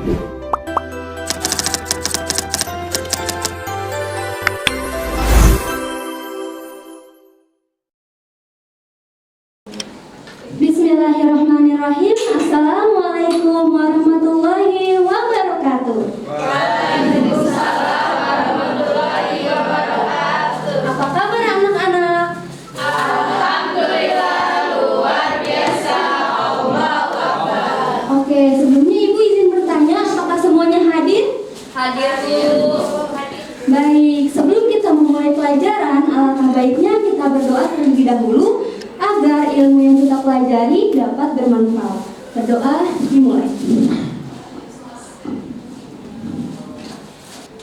Bismillahirrahmanirrahim. Assalamualaikum warahmatullahi wabarakatuh. Waalaikumsalam warahmatullahi wabarakatuh. Apa kabar anak-anak? Alhamdulillah luar biasa. Allahu Akbar. Oke, sebelumnya Ibu izin bertanya, apakah semuanya hadir? Hadir Bu. Baik, sebelum kita memulai pelajaran, alangkah baiknya kita berdoa terlebih dahulu agar ilmu yang kita pelajari dapat bermanfaat. Berdoa dimulai.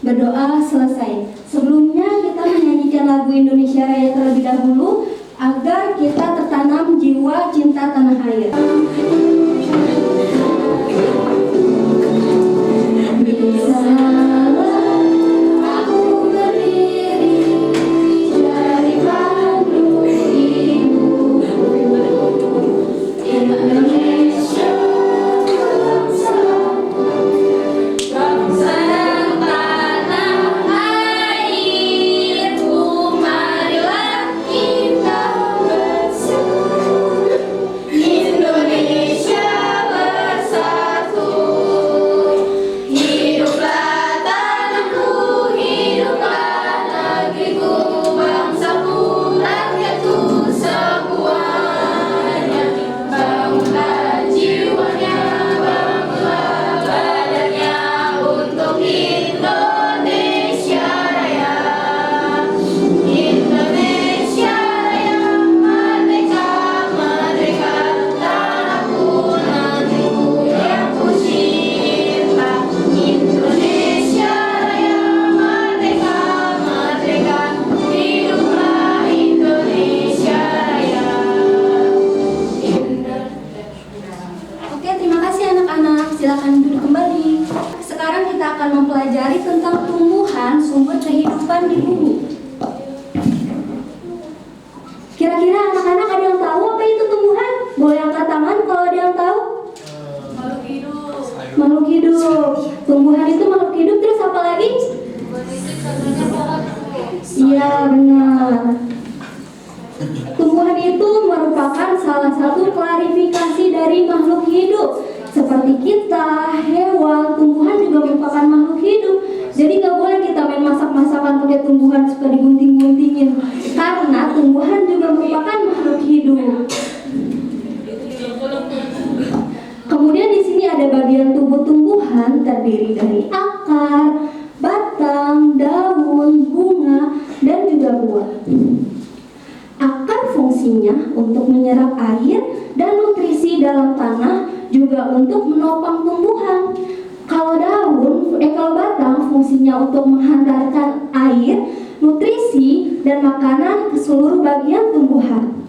Berdoa selesai. Sebelumnya kita menyanyikan lagu Indonesia Raya terlebih dahulu agar kita tertanam jiwa cinta tanah air. Silakan duduk kembali. Sekarang kita akan mempelajari tentang tumbuhan sumber kehidupan di bumi. Kira-kira anak-anak ada yang tahu apa itu tumbuhan? Boleh angkat tangan kalau ada yang tahu? Makhluk hidup. Makhluk hidup. Tumbuhan itu makhluk hidup, terus apa lagi? Iya, benar. Tumbuhan itu merupakan salah satu klarifikasi dari makhluk hidup. Seperti kita, hewan, tumbuhan juga merupakan makhluk hidup. Jadi gak boleh kita main masak-masakan pakai tumbuhan suka digunting-guntingin, karena tumbuhan juga merupakan makhluk hidup. Kemudian di sini ada bagian tubuh tumbuhan terdiri dari akar, batang, daun, bunga, dan juga buah. Akar fungsinya untuk menyerap air dan nutrisi dalam tanah, juga untuk menopang tumbuhan. Kalau batang fungsinya untuk menghantarkan air, nutrisi, dan makanan ke seluruh bagian tumbuhan.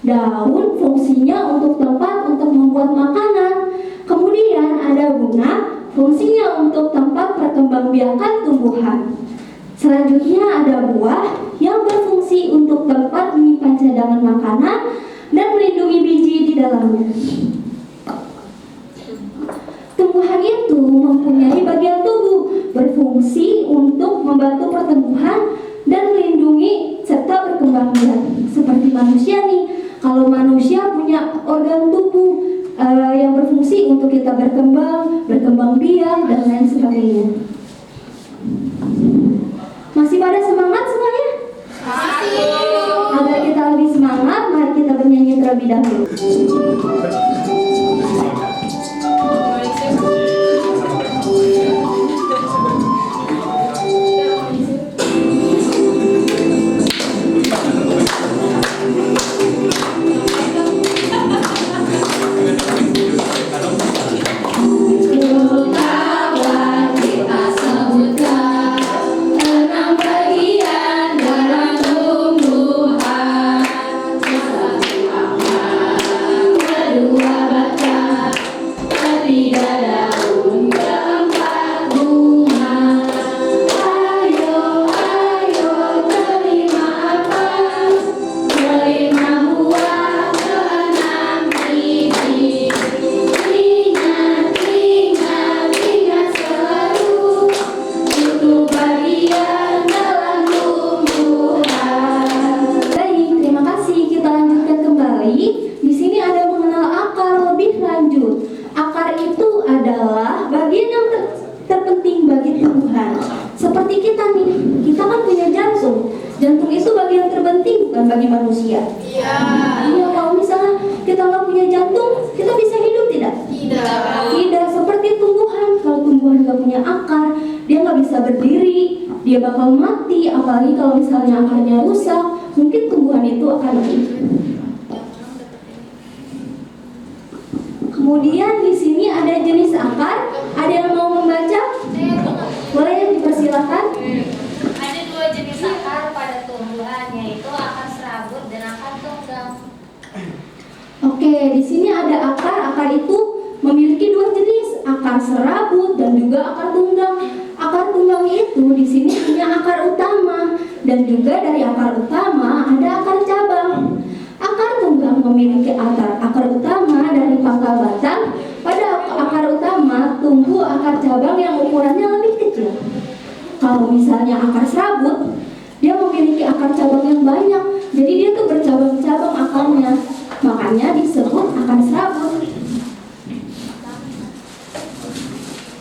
Daun fungsinya untuk tempat untuk membuat makanan. Kemudian ada bunga, fungsinya untuk tempat perkembangbiakan tumbuhan. Selanjutnya ada buah yang berfungsi untuk tempat menyimpan cadangan makanan dan melindungi biji di dalamnya. Tumbuhan itu mempunyai bagian tubuh berfungsi untuk membantu pertumbuhan dan melindungi serta berkembang biak. Seperti manusia nih, kalau manusia punya organ tubuh yang berfungsi untuk kita berkembang biak dan lain sebagainya. Masih pada semangat semuanya? Masih. Agar kita lebih semangat, mari kita bernyanyi terlebih dahulu. Tumbuhan lanjut. Akar itu adalah bagian yang terpenting bagi tumbuhan. Seperti kita nih, kita kan punya jantung. Jantung itu bagian terpenting bukan bagi manusia. Iya. Iya, kalau misalnya kita nggak punya jantung, kita bisa hidup tidak? Tidak. Tidak, seperti tumbuhan. Kalau tumbuhan nggak punya akar, dia nggak bisa berdiri, dia bakal mati. Apalagi kalau misalnya akarnya rusak, mungkin tumbuhan itu akan mati. Kemudian di sini ada jenis akar. Ada yang mau membaca? Boleh dipersilakan. Ada dua jenis akar pada tumbuhan, yaitu akar serabut dan akar tunggang. Oke, di sini ada akar. Akar itu memiliki dua jenis, akar serabut dan juga akar tunggang. Akar tunggang itu di sini punya akar utama dan juga dari akar utama ada akar cabang. Akar tunggang memiliki akar utama dari pangkal batang. Pada akar utama tumbuh akar cabang yang ukurannya lebih kecil. Kalau misalnya akar serabut, dia memiliki akar cabang yang banyak. Jadi dia tuh bercabang-cabang akarnya. Makanya disebut akar serabut.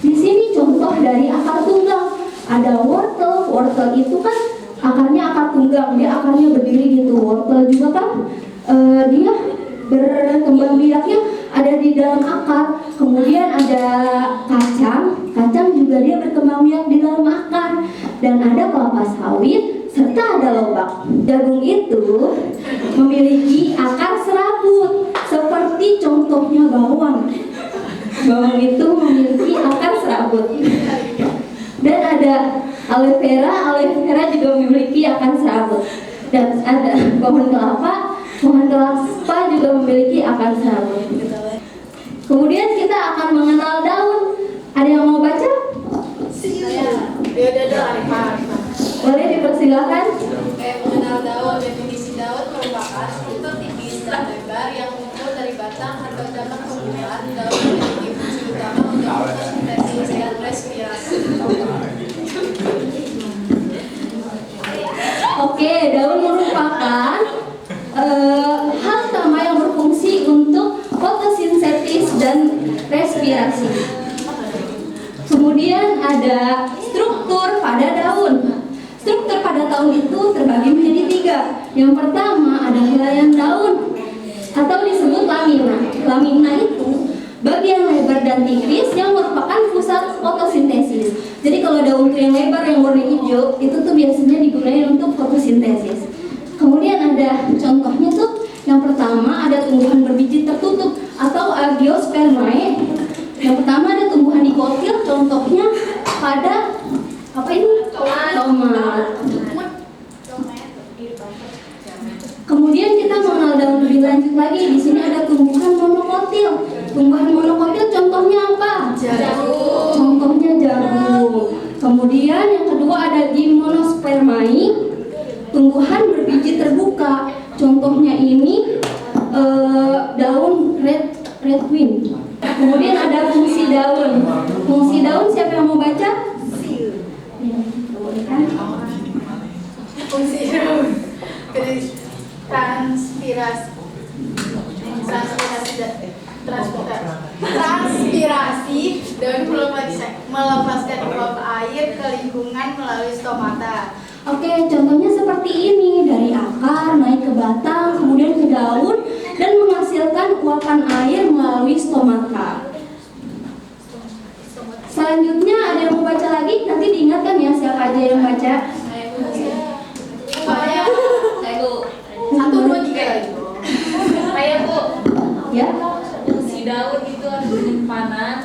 Di sini contoh dari akar tunggang. Ada wortel. Wortel itu kan akarnya akar tunggang. Dia akarnya berdiri gitu. Wortel juga kan dia berkembang biaknya ada di dalam akar. Kemudian ada kacang. Kacang juga dia berkembang biak di dalam akar. Dan ada kelapa sawit serta ada lobak. Jagung itu memiliki akar serabut seperti contohnya bawang. Bawang itu memiliki akar serabut. Dan ada aloe vera. Aloe vera juga memiliki akar serabut. Dan ada pohon kelapa. Pohon kelapa juga memiliki akar serabut. Kemudian kita akan mengenal daun. Ada yang mau baca? Boleh dipersilakan. Mengenal daun. Definisi daun merupakan struktur tipis dan lebar yang muncul dari batang atau cabang tumbuhan. Daun memiliki fungsi utama untuk fotosintesis dan respirasi. Oke, daun merupakan hal utama yang berfungsi untuk fotosintesis dan respirasi. Kemudian ada struktur pada daun. Struktur pada daun itu terbagi menjadi 3. Yang pertama ada helaian daun atau disebut lamina. Lamina itu bagian lebar dan tipis yang merupakan pusat fotosintesis. Jadi kalau daun itu yang lebar yang warna hijau itu tuh biasanya digunakan untuk fotosintesis. Kemudian ada contohnya tuh, yang pertama ada tumbuhan berbiji tertutup atau Angiospermae. Yang pertama ada tumbuhan dikotil, contohnya pada apa ini? Tomat. Kemudian kita mengenal daun lebih lanjut lagi. Di sini ada tumbuhan monokotil. Tumbuhan monokotil contohnya apa? Jagung. Contohnya jagung. Kemudian yang kedua ada Gymnospermae. Tumbuhan berbiji terbuka. Contohnya ini daun redwing. Kemudian ada fungsi daun. Fungsi daun siapa yang mau baca? Ya, boleh kan? Fungsi daun. Transpirasi daun melepaskan uap air ke lingkungan melalui stomata. Oke, contohnya seperti ini. Dari akar naik ke batang, kemudian ke daun dan menghasilkan uapan air melalui stomata. Selanjutnya ada yang mau baca lagi? Nanti diingatkan ya siapa aja yang baca. Satu, dua, tiga lagi. Kayak Bu, Ya. fungsi daun itu harus penyimpanan.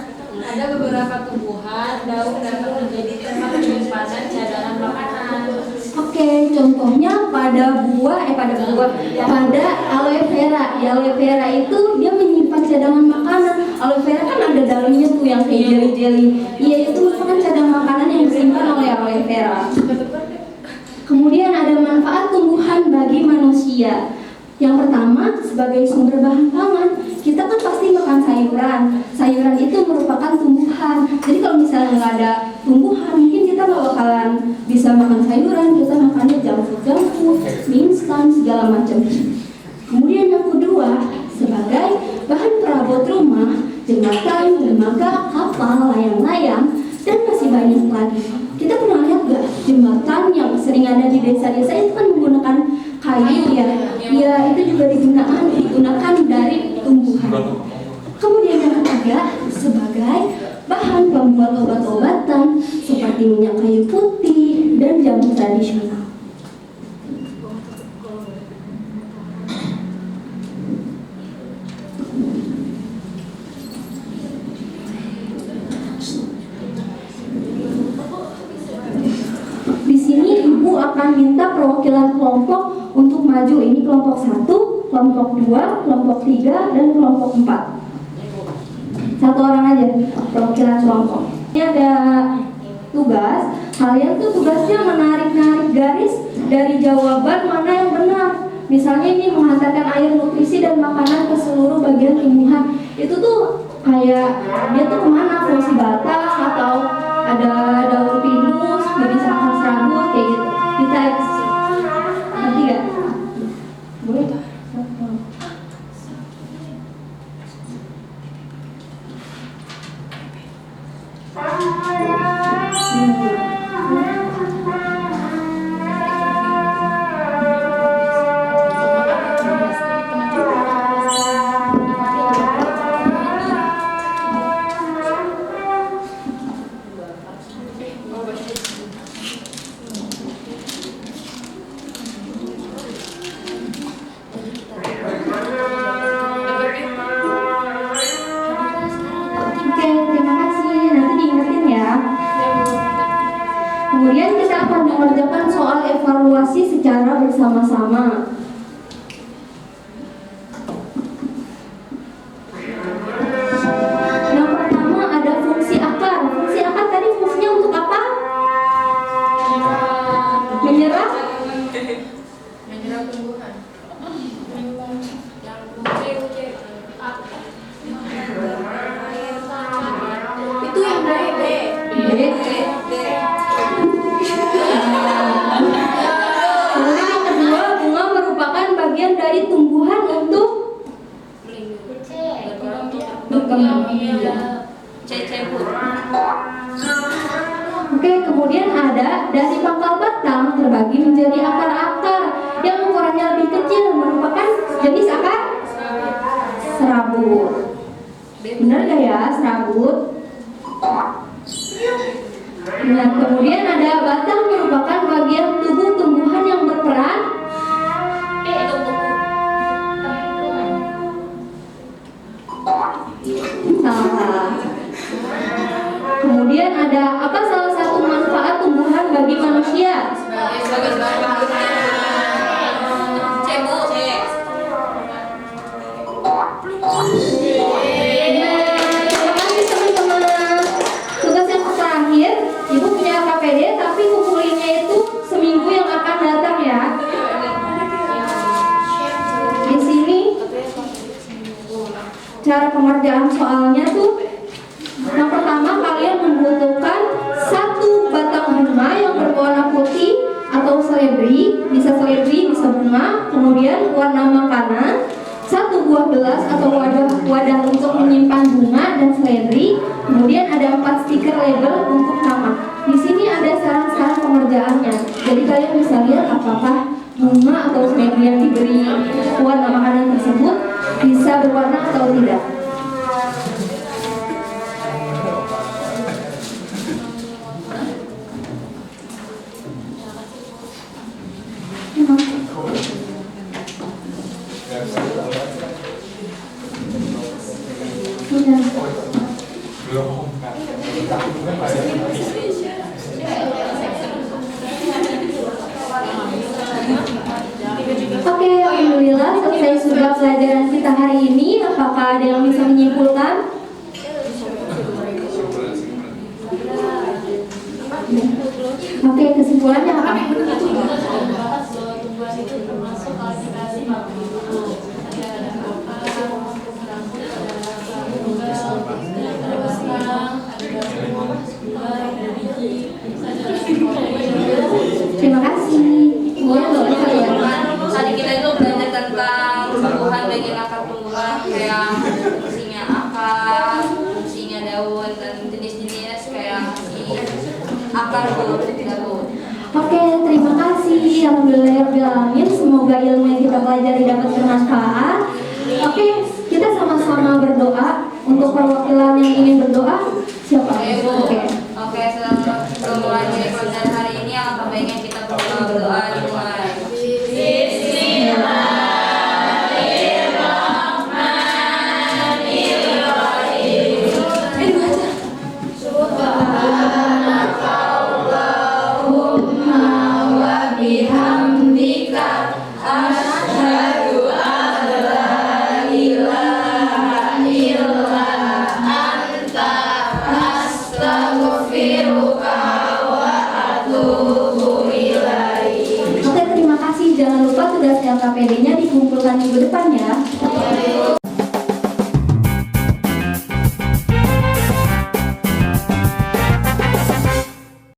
Ada beberapa tumbuhan daun dapat menjadi tempat penyimpanan cadangan makanan. Oke, contohnya pada aloe vera. Di aloe vera itu dia menyimpan cadangan makanan. Aloe vera kan ada dalamnya tuh yang kayak jeli-jeli. Iya, itu merupakan cadangan makanan yang disimpan oleh aloe vera. Kemudian ada manfaat tumbuhan bagi manusia. Yang pertama, sebagai sumber bahan pangan, kita kan pasti makan sayuran. Sayuran itu merupakan tumbuhan. Jadi kalau misalnya nggak ada tumbuhan, mungkin kita nggak bakalan bisa makan sayuran. Kita makannya junk food, mie instan, segala macam. Kemudian yang kedua, sebagai bahan perabot rumah. jembatan, dermaga, kapal, layang-layang, dan masih banyak lagi. Kita pernah lihat gak jembatan yang sering ada di desa-desa itu kan menggunakan kayu ya? Ya, itu juga digunakan dari tumbuhan. Kemudian yang ketiga, sebagai bahan pembuat obat-obatan seperti minyak kayu putih dan jamu tradisional. Di sini ibu akan minta perwakilan kelompok untuk maju. Ini kelompok 1, kelompok 2, kelompok 3, dan kelompok 4. Satu orang aja perwakilan kelompok. Ini ada tugas. Kalian tuh tugasnya menarik-narik garis dari jawaban mana yang benar. Misalnya ini menghantarkan air, nutrisi, dan makanan ke seluruh bagian tumbuhan. Itu tuh kayak dia tuh kemana, fungsi batang atau ada daun pinus, jenis akar serabut kayak gitu. Kita nanti gak? Boleh? Kemudian kita akan mengerjakan soal evaluasi secara bersama-sama. Yang pertama ada fungsi akar. Fungsi akar tadi fungsinya untuk apa? Menyerap tumbuhan. Itu yang B. Kemudian yang kedua, bunga merupakan bagian dari tumbuhan untuk berkembang. Oke, kemudian ada dari pangkal batang terbagi menjadi akar-akar yang ukurannya lebih kecil, merupakan jenis akar serabut. Benar gak ya, serabut? Nah, kemudian ada batang merupakan bagian tubuh tumbuhan yang berperan salah. Kemudian ada apa salah satu manfaat tumbuhan bagi manusia? Sebagai bahan makanan. Terima kasih teman-teman. Tugas yang terakhir, ibu punya KPD tapi kumpulinnya itu seminggu yang akan datang ya. Di sini cara pengerjaan soalnya tuh, yang pertama kalian membutuhkan satu batang bunga yang berwarna putih atau seledri, bisa bunga, kemudian warna makanan, satu buah gelas atau wadah untuk menyimpan bunga dan seledri, kemudian ada 4 stiker label untuk nama. Di sini ada saran-saran pengerjaannya, jadi kalian bisa lihat apakah bunga atau seledri yang diberi warna makanan tersebut bisa berwarna atau tidak. Oke, alhamdulillah selesai sudah pelajaran kita hari ini. Apakah ada yang bisa menyimpulkan? Oke, kesimpulannya apa? Terima kasih. Tadi kita itu belajar tentang tumbuhan, bagian akar tumbuhan, kayak fungsinya akar, daun dan jenis-jenis kayak akar daun. Oke, terima kasih. Alhamdulillahirrahmanirrahim. Semoga ilmu yang kita pelajari dapat bermanfaat. Oke, kita sama-sama berdoa. Untuk perwakilan yang ingin berdoa, siapa? Oke, sebelum mulai dari pelajaran hari ini, alangkah baiknya kita berdoa dimulai. Oke, terima kasih. Jangan lupa tugas LKPD-nya dikumpulkan minggu depan ya.